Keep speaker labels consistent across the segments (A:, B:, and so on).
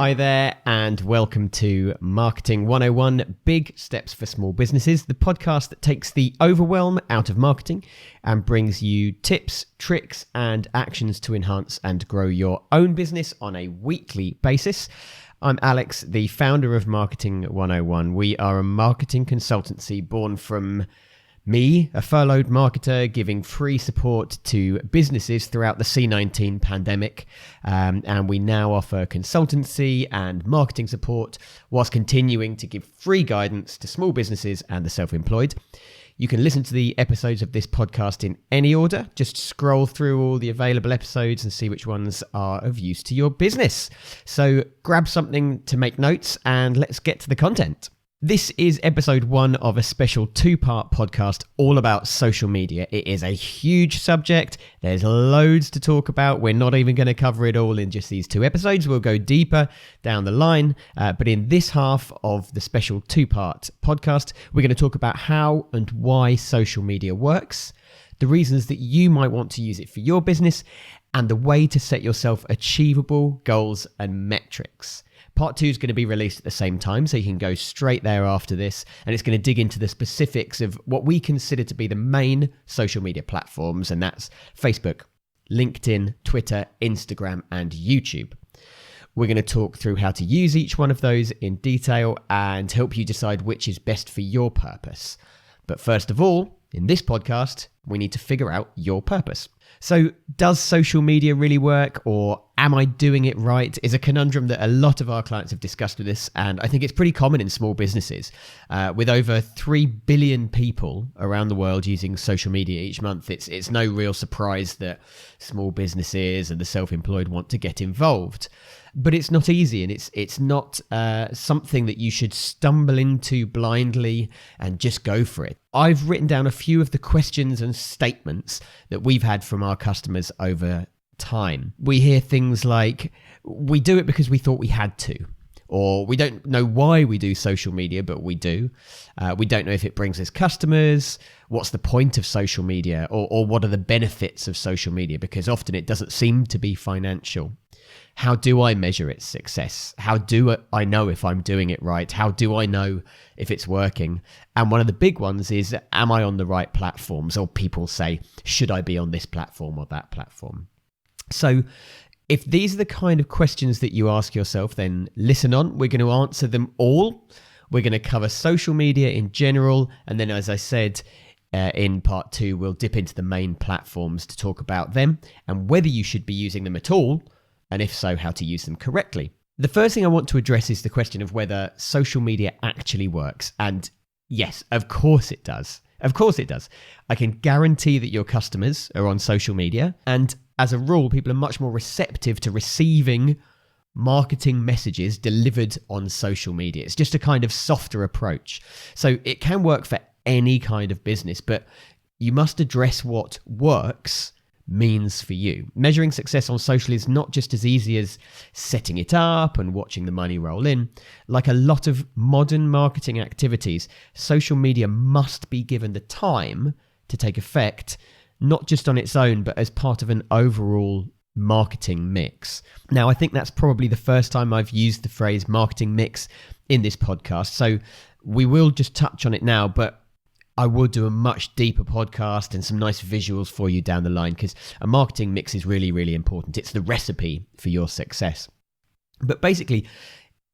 A: Hi there, and welcome to Marketing 101 Big Steps for Small Businesses, the podcast that takes the overwhelm out of marketing and brings you tips, tricks, and actions to enhance and grow your own business on a weekly basis. I'm Alex, the founder of Marketing 101. We are a marketing consultancy born from me, a furloughed marketer, giving free support to businesses throughout the C-19 pandemic. And we now offer consultancy and marketing support whilst continuing to give free guidance to small businesses and the self-employed. You can listen to the episodes of this podcast in any order. Just scroll through all the available episodes and see which ones are of use to your business. So grab something to make notes and let's get to the content. This is episode 1 of a special 2-part podcast all about social media. It is a huge subject. There's loads to talk about. We're not even going to cover it all in just these 2 episodes. We'll go deeper down the line. But in this half of the special 2-part podcast, we're going to talk about how and why social media works, the reasons that you might want to use it for your business, and the way to set yourself achievable goals and metrics. Part 2 is going to be released at the same time, so you can go straight there after this, and it's going to dig into the specifics of what we consider to be the main social media platforms, and that's Facebook, LinkedIn, Twitter, Instagram, and YouTube. We're going to talk through how to use each one of those in detail and help you decide which is best for your purpose. But first of all, in this podcast, we need to figure out your purpose. So does social media really work, or am I doing it right? Is a conundrum that a lot of our clients have discussed with us, and I think it's pretty common in small businesses. With over 3 billion people around the world using social media each month, it's no real surprise that small businesses and the self-employed want to get involved. But it's not easy, and it's not something that you should stumble into blindly and just go for it. I've written down a few of the questions and statements that we've had from our customers over time. We hear things like, we do it because we thought we had to, or we don't know why we do social media, but we do. We don't know if it brings us customers. What's the point of social media, or what are the benefits of social media? Because often it doesn't seem to be financial. How do I measure its success? How do I know if I'm doing it right? How do I know if it's working? And one of the big ones is, am I on the right platforms? Or people say, should I be on this platform or that platform? So if these are the kind of questions that you ask yourself, then listen on. We're going to answer them all. We're going to cover social media in general. And then, as I said, in part 2, we'll dip into the main platforms to talk about them and whether you should be using them at all, and if so, how to use them correctly. The first thing I want to address is the question of whether social media actually works. And yes, of course it does. Of course it does. I can guarantee that your customers are on social media, and as a rule, people are much more receptive to receiving marketing messages delivered on social media. It's just a kind of softer approach. So it can work for any kind of business, but you must address what works means for you. Measuring success on social is not just as easy as setting it up and watching the money roll in. Like a lot of modern marketing activities, social media must be given the time to take effect, not just on its own, but as part of an overall marketing mix. Now, I think that's probably the first time I've used the phrase marketing mix in this podcast, so we will just touch on it now, but I will do a much deeper podcast and some nice visuals for you down the line, because a marketing mix is really, really important. It's the recipe for your success. But basically,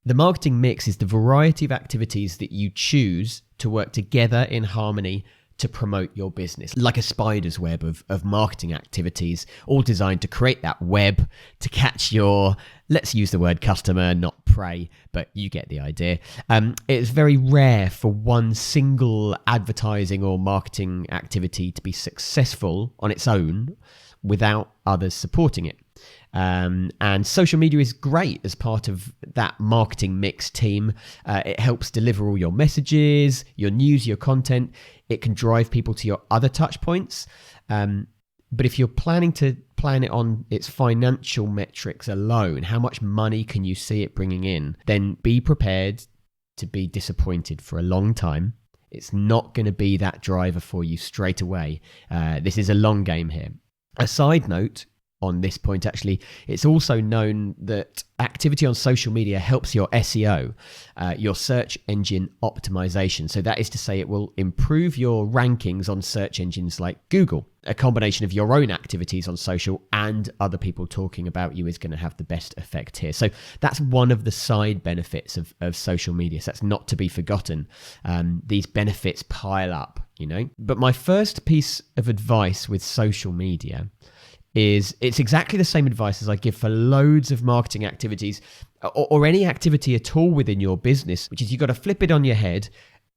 A: the marketing mix is the variety of activities that you choose to work together in harmony to promote your business, like a spider's web of marketing activities, all designed to create that web to catch your, let's use the word customer, not prey, but you get the idea. It's very rare for one single advertising or marketing activity to be successful on its own without others supporting it. And social media is great as part of that marketing mix team. It helps deliver all your messages, your news, your content. It can drive people to your other touch points. But if you're planning to plan it on its financial metrics alone, how much money can you see it bringing in, then be prepared to be disappointed for a long time. It's not going to be that driver for you straight away. This is a long game here. A side note, on this point, actually. It's also known that activity on social media helps your SEO, your search engine optimization. So that is to say, it will improve your rankings on search engines like Google. A combination of your own activities on social and other people talking about you is going to have the best effect here. So that's one of the side benefits of social media. So that's not to be forgotten. These benefits pile up, But my first piece of advice with social media is it's exactly the same advice as I give for loads of marketing activities or any activity at all within your business, which is you've got to flip it on your head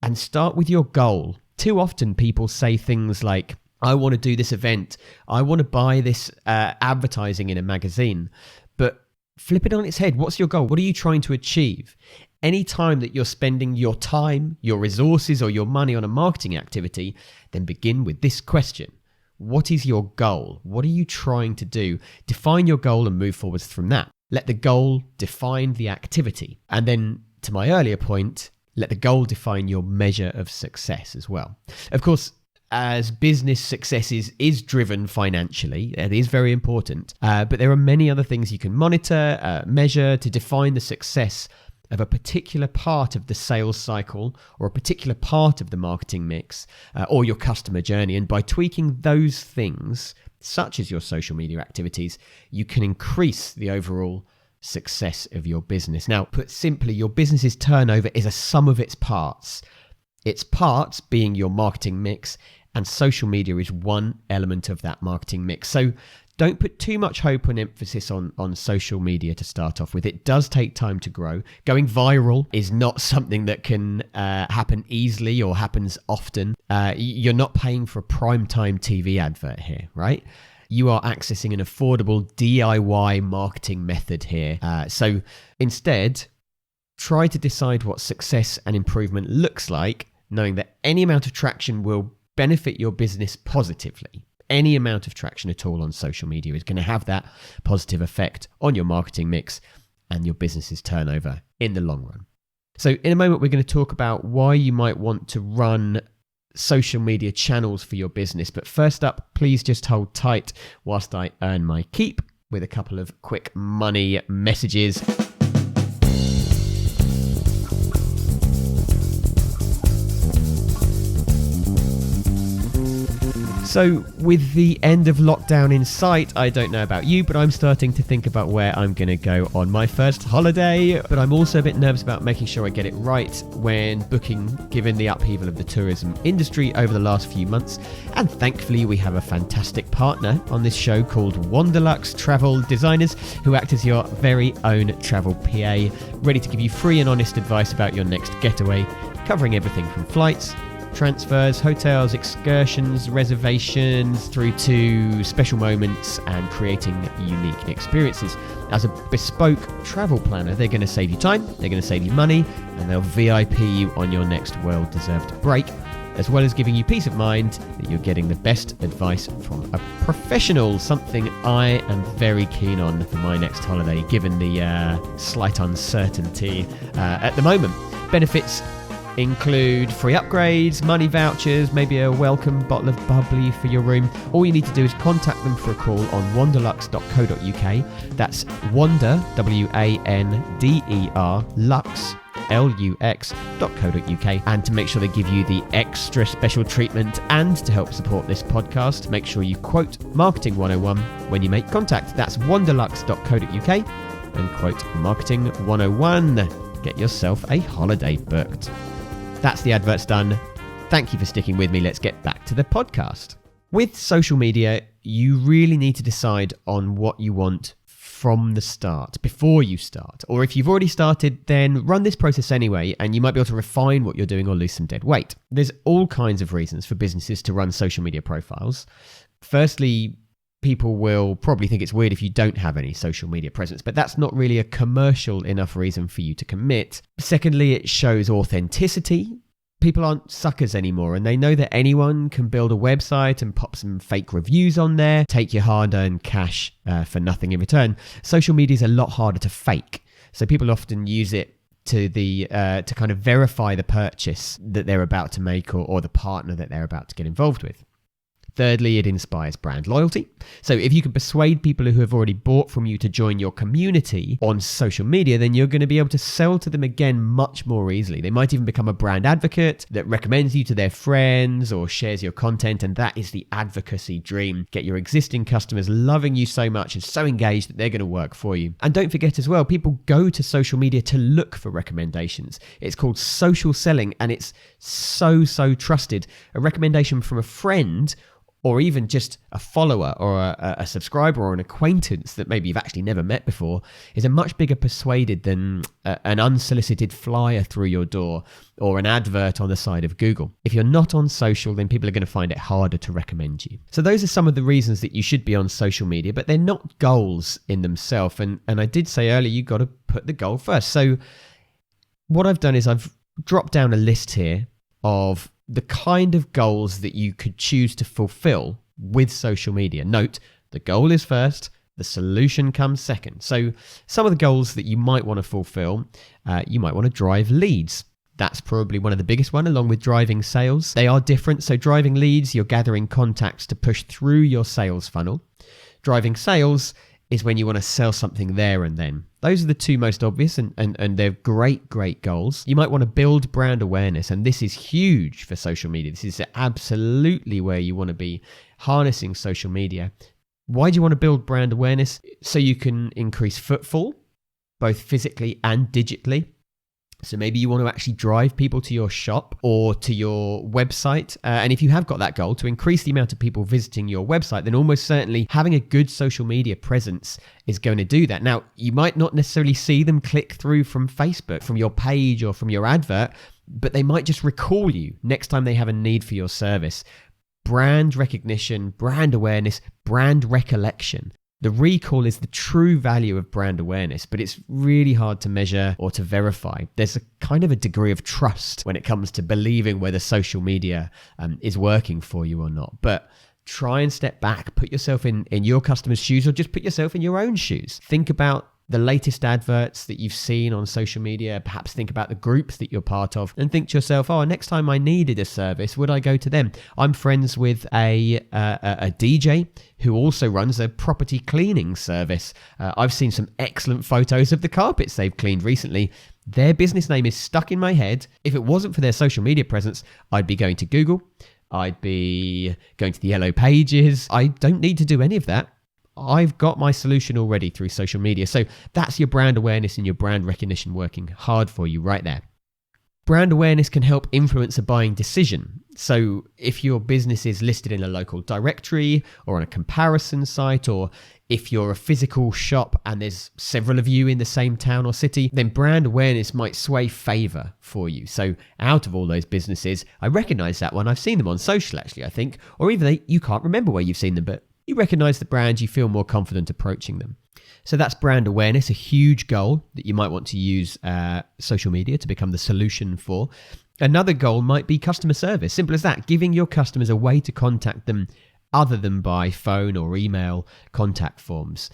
A: and start with your goal. Too often people say things like, I want to do this event, I want to buy this advertising in a magazine, but flip it on its head. What's your goal? What are you trying to achieve? Any time that you're spending your time, your resources, or your money on a marketing activity, then begin with this question. What is your goal? What are you trying to do? Define your goal and move forwards from that. Let the goal define the activity. And then, to my earlier point, let the goal define your measure of success as well. Of course, as business success is driven financially, it is very important. But there are many other things you can monitor, measure to define the success of a particular part of the sales cycle or a particular part of the marketing mix or your customer journey. And by tweaking those things, such as your social media activities, you can increase the overall success of your business. Now, put simply, your business's turnover is a sum of its parts. Its parts being your marketing mix, and social media is one element of that marketing mix. So don't put too much hope and emphasis on social media to start off with. It does take time to grow. Going viral is not something that can happen easily or happens often. You're not paying for a primetime TV advert here, right? You are accessing an affordable DIY marketing method here. So instead, try to decide what success and improvement looks like, knowing that any amount of traction will benefit your business positively. Any amount of traction at all on social media is going to have that positive effect on your marketing mix and your business's turnover in the long run. So in a moment, we're going to talk about why you might want to run social media channels for your business. But first up, please just hold tight whilst I earn my keep with a couple of quick money messages. So with the end of lockdown in sight, I don't know about you, but I'm starting to think about where I'm going to go on my first holiday. But I'm also a bit nervous about making sure I get it right when booking, given the upheaval of the tourism industry over the last few months. And thankfully, we have a fantastic partner on this show called Wanderlux Travel Designers, who act as your very own travel PA, ready to give you free and honest advice about your next getaway, covering everything from flights, transfers, hotels, excursions, reservations, through to special moments and creating unique experiences. As a bespoke travel planner, they're going to save you time, they're going to save you money, and they'll VIP you on your next well-deserved break, as well as giving you peace of mind that you're getting the best advice from a professional, something I am very keen on for my next holiday, given the slight uncertainty at the moment. Benefits include free upgrades, money vouchers, maybe a welcome bottle of bubbly for your room. All you need to do is contact them for a call on wanderlux.co.uk. That's Wander, W-A-N-D-E-R, Lux, lux.co.uk, and to make sure they give you the extra special treatment and to help support this podcast, make sure you quote Marketing 101 when you make contact. That's wanderlux.co.uk and quote Marketing 101. Get yourself a holiday booked. That's the adverts done. Thank you for sticking with me. Let's get back to the podcast. With social media, you really need to decide on what you want from the start, before you start. Or if you've already started, then run this process anyway, and you might be able to refine what you're doing or lose some dead weight. There's all kinds of reasons for businesses to run social media profiles. Firstly, people will probably think it's weird if you don't have any social media presence, but that's not really a commercial enough reason for you to commit. Secondly, it shows authenticity. People aren't suckers anymore, and they know that anyone can build a website and pop some fake reviews on there, take your hard-earned cash for nothing in return. Social media is a lot harder to fake, so people often use it to kind of verify the purchase that they're about to make or the partner that they're about to get involved with. Thirdly, it inspires brand loyalty. So if you can persuade people who have already bought from you to join your community on social media, then you're going to be able to sell to them again much more easily. They might even become a brand advocate that recommends you to their friends or shares your content, and that is the advocacy dream. Get your existing customers loving you so much and so engaged that they're going to work for you. And don't forget as well, people go to social media to look for recommendations. It's called social selling, and it's so trusted. A recommendation from a friend, or even just a follower or a subscriber or an acquaintance that maybe you've actually never met before, is a much bigger persuaded than an unsolicited flyer through your door or an advert on the side of Google. If you're not on social, then people are going to find it harder to recommend you. So those are some of the reasons that you should be on social media, but they're not goals in themselves. And I did say earlier, you've got to put the goal first. So what I've done is I've dropped down a list here of the kind of goals that you could choose to fulfill with social media. Note, the goal is first, the solution comes second. So some of the goals that you might want to fulfill, you might want to drive leads. That's probably one of the biggest one, along with driving sales. They are different. So driving leads, you're gathering contacts to push through your sales funnel. Driving sales is when you want to sell something there and then. Those are the two most obvious, and they're great goals. You might want to build brand awareness, and this is huge for social media. This is absolutely where you want to be harnessing social media. Why do you want to build brand awareness? So you can increase footfall, both physically and digitally. So maybe you want to actually drive people to your shop or to your website. And if you have got that goal to increase the amount of people visiting your website, then almost certainly having a good social media presence is going to do that. Now, you might not necessarily see them click through from Facebook, from your page or from your advert, but they might just recall you next time they have a need for your service. Brand recognition, brand awareness, brand recollection. The recall is the true value of brand awareness, but it's really hard to measure or to verify. There's a kind of a degree of trust when it comes to believing whether social media is working for you or not. But try and step back, put yourself in your customer's shoes, or just put yourself in your own shoes. Think about the latest adverts that you've seen on social media. Perhaps think about the groups that you're part of and think to yourself, next time I needed a service, would I go to them? I'm friends with a DJ who also runs a property cleaning service. I've seen some excellent photos of the carpets they've cleaned recently. Their business name is stuck in my head. If it wasn't for their social media presence, I'd be going to Google. I'd be going to the Yellow Pages. I don't need to do any of that. I've got my solution already through social media. So that's your brand awareness and your brand recognition working hard for you right there. Brand awareness can help influence a buying decision. So if your business is listed in a local directory or on a comparison site, or if you're a physical shop and there's several of you in the same town or city, then brand awareness might sway favor for you. So out of all those businesses, I recognize that one. I've seen them on social actually, I think, or even you can't remember where you've seen them, but you recognize the brand, you feel more confident approaching them. So that's brand awareness, a huge goal that you might want to use social media to become the solution for. Another goal might be customer service. Simple as that, giving your customers a way to contact them other than by phone or email contact forms.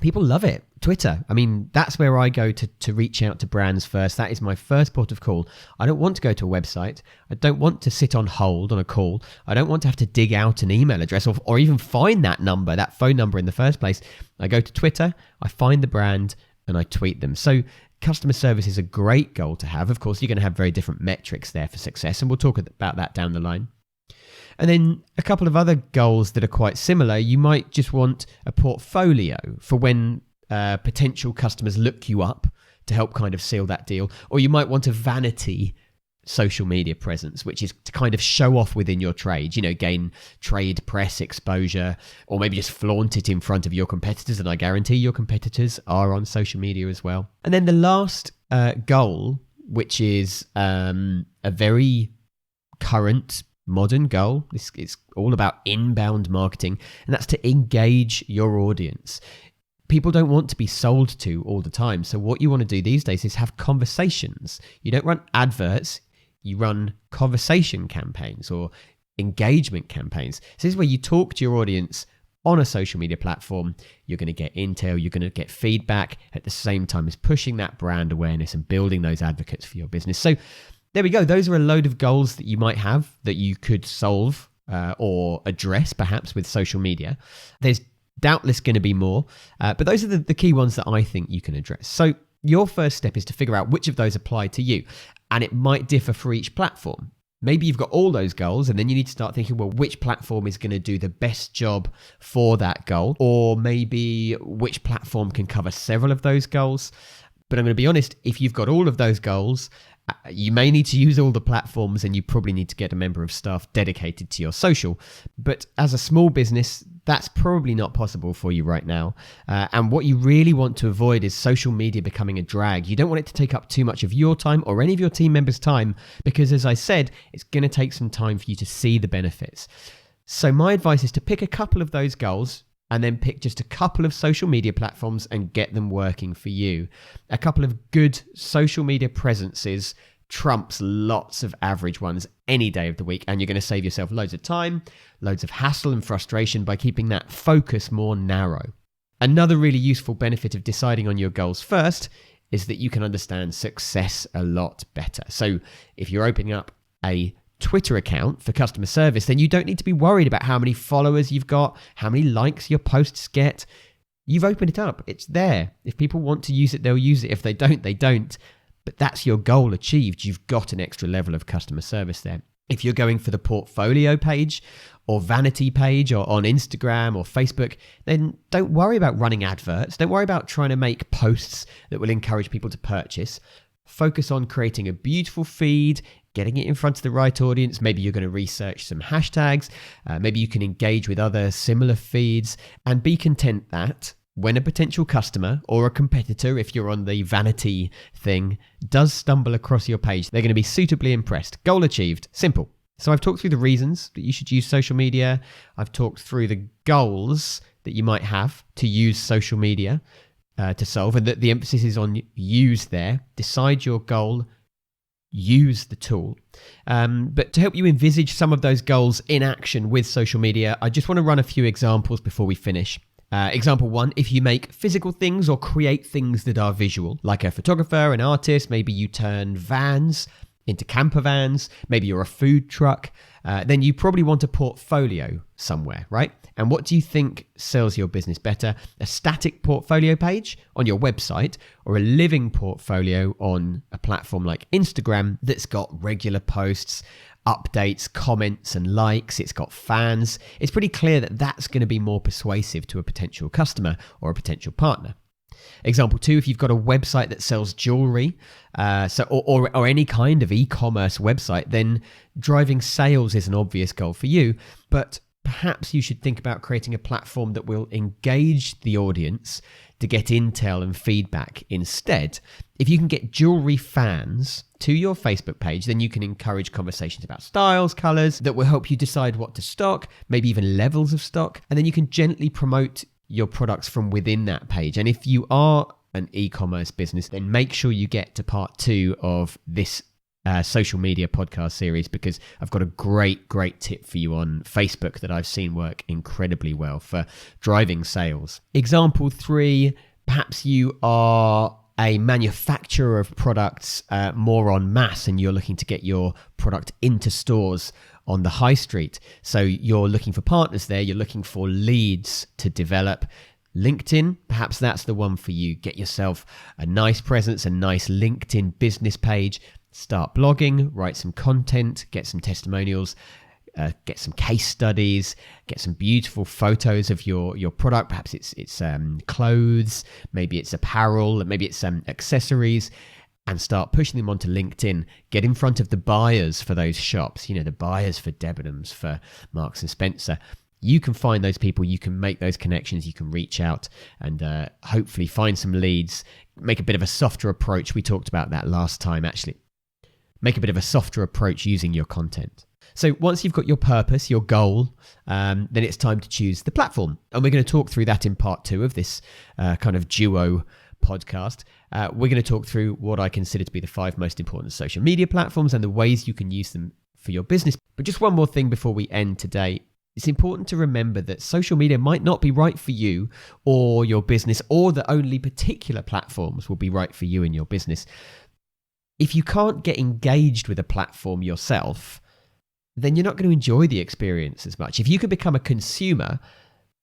A: People love it. Twitter. I mean, that's where I go to reach out to brands first. That is my first port of call. I don't want to go to a website. I don't want to sit on hold on a call. I don't want to have to dig out an email address or even find that number, that phone number in the first place. I go to Twitter, I find the brand, and I tweet them. So customer service is a great goal to have. Of course, you're going to have very different metrics there for success, and we'll talk about that down the line. And then a couple of other goals that are quite similar. You might just want a portfolio for when potential customers look you up to help kind of seal that deal. Or you might want a vanity social media presence, which is to kind of show off within your trade, gain trade press exposure, or maybe just flaunt it in front of your competitors. And I guarantee your competitors are on social media as well. And then the last goal, which is a very current modern goal. It's all about inbound marketing, and that's to engage your audience. People don't want to be sold to all the time. So what you want to do these days is have conversations. You don't run adverts, you run conversation campaigns or engagement campaigns. So this is where you talk to your audience on a social media platform. You're going to get intel, you're going to get feedback at the same time as pushing that brand awareness and building those advocates for your business. So there we go. Those are a load of goals that you might have that you could solve or address, perhaps with social media. There's doubtless going to be more, but those are the key ones that I think you can address. So your first step is to figure out which of those apply to you, and it might differ for each platform. Maybe you've got all those goals, and then you need to start thinking, well, which platform is going to do the best job for that goal? Or maybe which platform can cover several of those goals? But I'm going to be honest, if you've got all of those goals, you may need to use all the platforms, and you probably need to get a member of staff dedicated to your social. But as a small business, that's probably not possible for you right now. And what you really want to avoid is social media becoming a drag. You don't want it to take up too much of your time or any of your team members' time, because as I said, it's going to take some time for you to see the benefits. So my advice is to pick a couple of those goals and then pick just a couple of social media platforms and get them working for you. A couple of good social media presences trumps lots of average ones any day of the week, and you're going to save yourself loads of time, loads of hassle and frustration by keeping that focus more narrow. Another really useful benefit of deciding on your goals first is that you can understand success a lot better. So if you're opening up a Twitter account for customer service, then you don't need to be worried about how many followers you've got, how many likes your posts get. You've opened it up. It's there. If people want to use it, they'll use it. If they don't, they don't. But that's your goal achieved. You've got an extra level of customer service there. If you're going for the portfolio page or vanity page or on Instagram or Facebook, then don't worry about running adverts. Don't worry about trying to make posts that will encourage people to purchase. Focus on creating a beautiful feed, getting it in front of the right audience. Maybe you're going to research some hashtags. Maybe you can engage with other similar feeds, and be content that when a potential customer or a competitor, if you're on the vanity thing, does stumble across your page, they're going to be suitably impressed. Goal achieved. Simple. So I've talked through the reasons that you should use social media. I've talked through the goals that you might have to use social media to solve, and that the emphasis is on use there. Decide your goal, use the tool. But to help you envisage some of those goals in action with social media, I just want to run a few examples before we finish. Example one, if you make physical things or create things that are visual, like a photographer, an artist, maybe you turn vans into camper vans, maybe you're a food truck, then you probably want a portfolio somewhere, right? And what do you think sells your business better? A static portfolio page on your website, or a living portfolio on a platform like Instagram that's got regular posts, updates, comments and likes, it's got fans? It's pretty clear that that's going to be more persuasive to a potential customer or a potential partner. Example two, if you've got a website that sells jewelry, or any kind of e-commerce website, then driving sales is an obvious goal for you, but perhaps you should think about creating a platform that will engage the audience to get intel and feedback instead. If you can get jewelry fans to your Facebook page, then you can encourage conversations about styles, colors that will help you decide what to stock, maybe even levels of stock, and then you can gently promote your products from within that page. And if you are an e-commerce business, then make sure you get to part 2 of this social media podcast series, because I've got a great tip for you on Facebook that I've seen work incredibly well for driving sales. Example 3, perhaps you are a manufacturer of products more en masse, and you're looking to get your product into stores on the high street. So you're looking for partners there, you're looking for leads to develop. LinkedIn, perhaps that's the one for you. Get yourself a nice presence, a nice LinkedIn business page. Start blogging, write some content, get some testimonials, get some case studies, get some beautiful photos of your product. Perhaps it's clothes, maybe it's apparel, maybe it's accessories, and start pushing them onto LinkedIn. Get in front of the buyers for those shops, the buyers for Debenhams, for Marks and Spencer. You can find those people, you can make those connections, you can reach out and hopefully find some leads, make a bit of a softer approach. We talked about that last time, actually. Make a bit of a softer approach using your content. So once you've got your purpose, your goal, then it's time to choose the platform. And we're going to talk through that in part 2 of this kind of duo podcast. We're going to talk through what I consider to be the 5 most important social media platforms and the ways you can use them for your business. But just one more thing before we end today. It's important to remember that social media might not be right for you or your business, or that only particular platforms will be right for you and your business. If you can't get engaged with a platform yourself, then you're not going to enjoy the experience as much. If you can become a consumer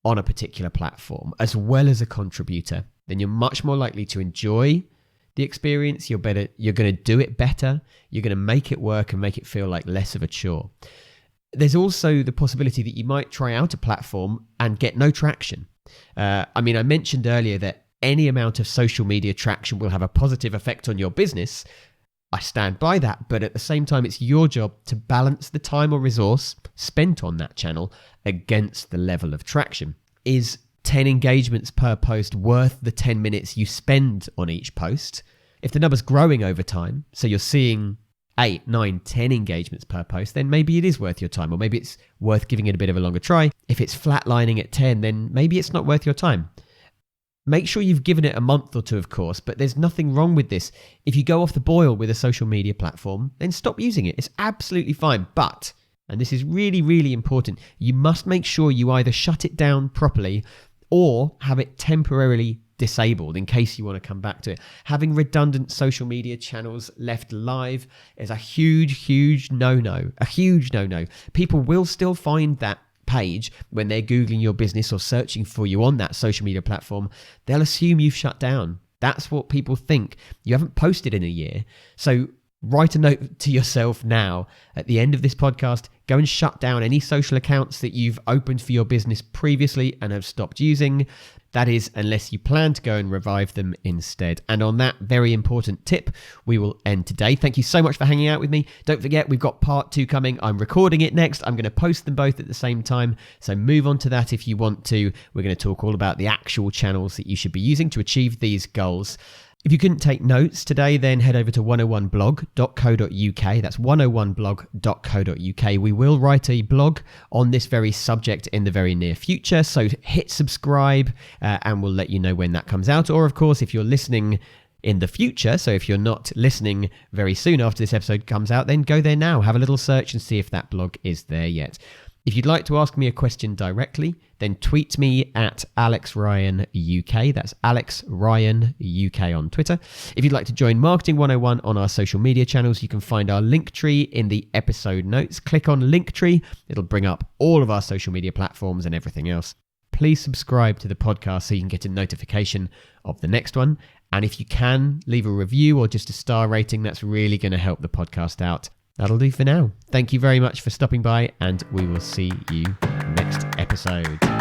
A: on a particular platform as well as a contributor, then you're much more likely to enjoy the experience. You're going to do it better. You're going to make it work and make it feel like less of a chore. There's also the possibility that you might try out a platform and get no traction. I mentioned earlier that any amount of social media traction will have a positive effect on your business. I stand by that, but at the same time, it's your job to balance the time or resource spent on that channel against the level of traction. Is 10 engagements per post worth the 10 minutes you spend on each post? If the number's growing over time, so you're seeing 8, 9, 10 engagements per post, then maybe it is worth your time, or maybe it's worth giving it a bit of a longer try. If it's flatlining at 10, then maybe it's not worth your time. Make sure you've given it a month or two, of course, but there's nothing wrong with this. If you go off the boil with a social media platform, then stop using it. It's absolutely fine. But, and this is really, really important, you must make sure you either shut it down properly or have it temporarily disabled in case you want to come back to it. Having redundant social media channels left live is a huge no-no. A huge no-no. People will still find that page when they're Googling your business or searching for you on that social media platform. They'll assume you've shut down. That's what people think. You haven't posted in a year. So write a note to yourself now at the end of this podcast. Go and shut down any social accounts that you've opened for your business previously and have stopped using. That is, unless you plan to go and revive them instead. And on that very important tip, we will end today. Thank you so much for hanging out with me. Don't forget, we've got part 2 coming. I'm recording it next. I'm going to post them both at the same time. So move on to that if you want to. We're going to talk all about the actual channels that you should be using to achieve these goals. If you couldn't take notes today, then head over to 101blog.co.uk. That's 101blog.co.uk. We will write a blog on this very subject in the very near future. So hit subscribe and we'll let you know when that comes out. Or, of course, if you're listening in the future, so if you're not listening very soon after this episode comes out, then go there now. Have a little search and see if that blog is there yet. If you'd like to ask me a question directly, then tweet me at AlexRyanUK. That's AlexRyanUK on Twitter. If you'd like to join Marketing 101 on our social media channels, you can find our Linktree in the episode notes. Click on Linktree. It'll bring up all of our social media platforms and everything else. Please subscribe to the podcast so you can get a notification of the next one. And if you can, leave a review or just a star rating. That's really going to help the podcast out. That'll do for now. Thank you very much for stopping by, and we will see you next episode.